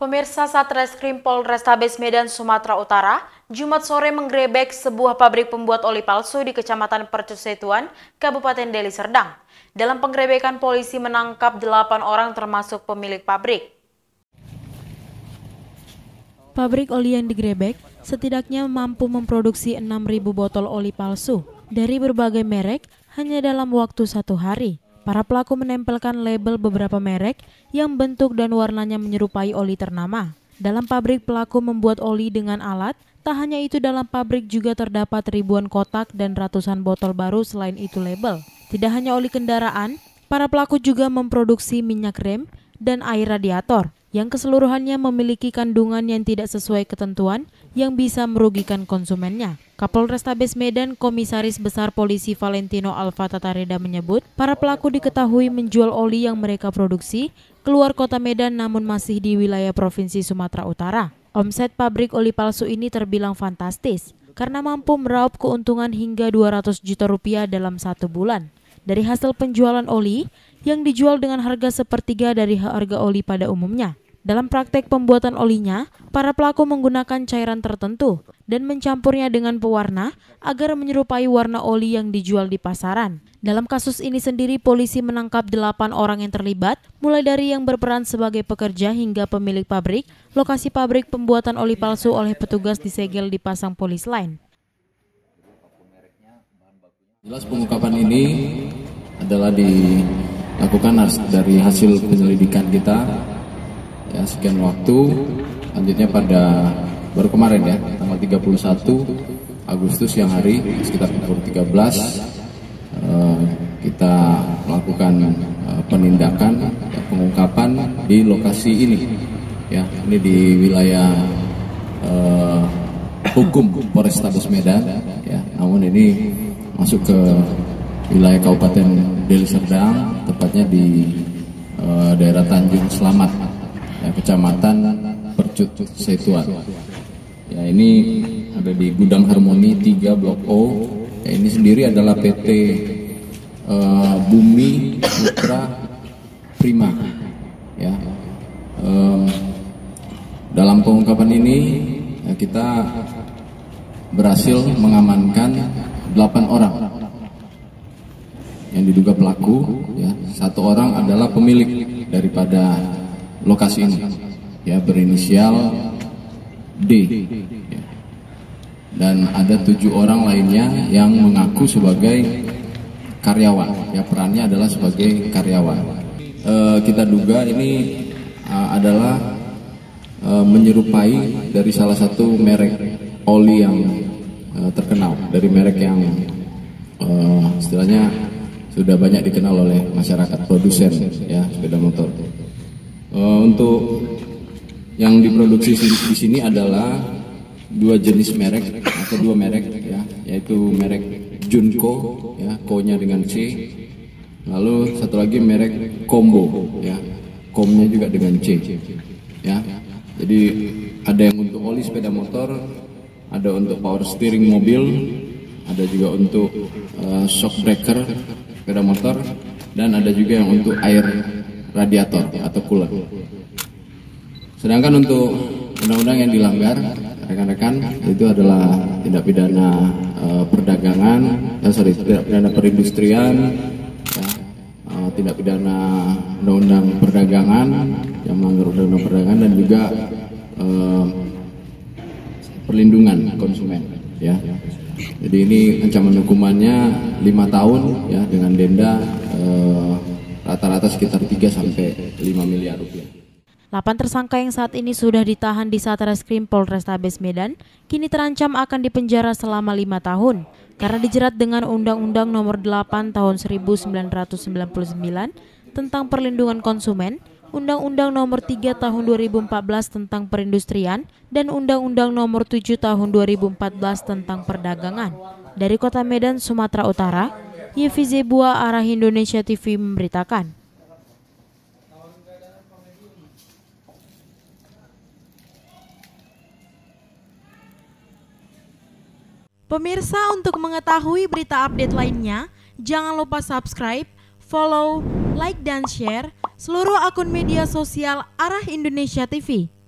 Pemirsa, Satreskrim Polrestabes Medan, Sumatera Utara, Jumat sore menggerebek sebuah pabrik pembuat oli palsu di Kecamatan Percusetuan, Kabupaten Deli Serdang. Dalam penggerebekan, polisi menangkap 8 orang termasuk pemilik pabrik. Pabrik oli yang digerebek setidaknya mampu memproduksi 6.000 botol oli palsu dari berbagai merek hanya dalam waktu 1 hari. Para pelaku menempelkan label beberapa merek yang bentuk dan warnanya menyerupai oli ternama. Dalam pabrik, pelaku membuat oli dengan alat. Tak hanya itu, dalam pabrik juga terdapat ribuan kotak dan ratusan botol baru selain itu label. Tidak hanya oli kendaraan, para pelaku juga memproduksi minyak rem dan air radiator yang keseluruhannya memiliki kandungan yang tidak sesuai ketentuan yang bisa merugikan konsumennya. Kapolrestabes Medan, Komisaris Besar Polisi Valentino Alfa Tatareda menyebut, para pelaku diketahui menjual oli yang mereka produksi keluar kota Medan namun masih di wilayah Provinsi Sumatera Utara. Omset pabrik oli palsu ini terbilang fantastis karena mampu meraup keuntungan hingga 200 juta rupiah dalam 1 bulan. Dari hasil penjualan oli yang dijual dengan harga sepertiga dari harga oli pada umumnya. Dalam praktek pembuatan olinya, para pelaku menggunakan cairan tertentu dan mencampurnya dengan pewarna agar menyerupai warna oli yang dijual di pasaran. Dalam kasus ini sendiri, polisi menangkap 8 orang yang terlibat, mulai dari yang berperan sebagai pekerja hingga pemilik pabrik. Lokasi pabrik pembuatan oli palsu oleh petugas disegel dipasang polis lain. Jelas pengungkapan ini adalah dilakukan dari hasil penyelidikan kita. Ya, sekian waktu, lanjutnya pada baru kemarin ya, tanggal 31 Agustus siang hari sekitar pukul 13 kita melakukan penindakan pengungkapan di lokasi ini ya, ini di wilayah hukum Polrestabes Medan ya, namun ini masuk ke wilayah Kabupaten Deli Serdang, tepatnya di daerah Tanjung Selamat ya, Kecamatan Percusetuan. Ya, ini ada di Gudang Harmoni 3 Blok O. Ya, ini sendiri adalah PT Bumi Putra Prima. Ya, dalam pengungkapan ini ya, kita berhasil mengamankan 8 orang yang diduga pelaku. Ya, 1 orang adalah pemilik daripada lokasi ini, ya, berinisial D, ya. Dan ada 7 orang lainnya yang mengaku sebagai karyawan, ya, perannya adalah sebagai karyawan. Kita duga ini adalah menyerupai dari salah satu merek oli yang terkenal, dari merek yang istilahnya sudah banyak dikenal oleh masyarakat produsen ya sepeda motor. Untuk yang diproduksi di sini adalah 2 jenis merek atau 2 merek ya, yaitu merek Junko ya, ko-nya dengan C. Lalu satu lagi merek Combo ya, com-nya juga dengan C. Ya. Jadi ada yang untuk oli sepeda motor, ada untuk power steering mobil, ada juga untuk shock breaker sepeda motor, dan ada juga yang untuk air radiator atau cooler. Sedangkan untuk undang-undang yang dilanggar rekan-rekan itu adalah tindak pidana perdagangan, tindak pidana perindustrian, ya, tindak pidana undang-undang perdagangan yang melanggar undang-undang perdagangan, dan juga perlindungan konsumen. Ya, jadi ini ancaman hukumannya 5 tahun ya, dengan denda rata-rata sekitar 3 sampai 5 miliar rupiah. 8 tersangka yang saat ini sudah ditahan di Satreskrim Polrestabes Medan kini terancam akan dipenjara selama 5 tahun karena dijerat dengan Undang-Undang Nomor 8 Tahun 1999 tentang Perlindungan Konsumen, Undang-Undang Nomor 3 Tahun 2014 tentang Perindustrian, dan Undang-Undang Nomor 7 Tahun 2014 tentang Perdagangan. Dari Kota Medan, Sumatera Utara, Yevi Zebua, Arah Indonesia TV memberitakan. Pemirsa, untuk mengetahui berita update lainnya, jangan lupa subscribe, follow, like, dan share seluruh akun media sosial Arah Indonesia TV.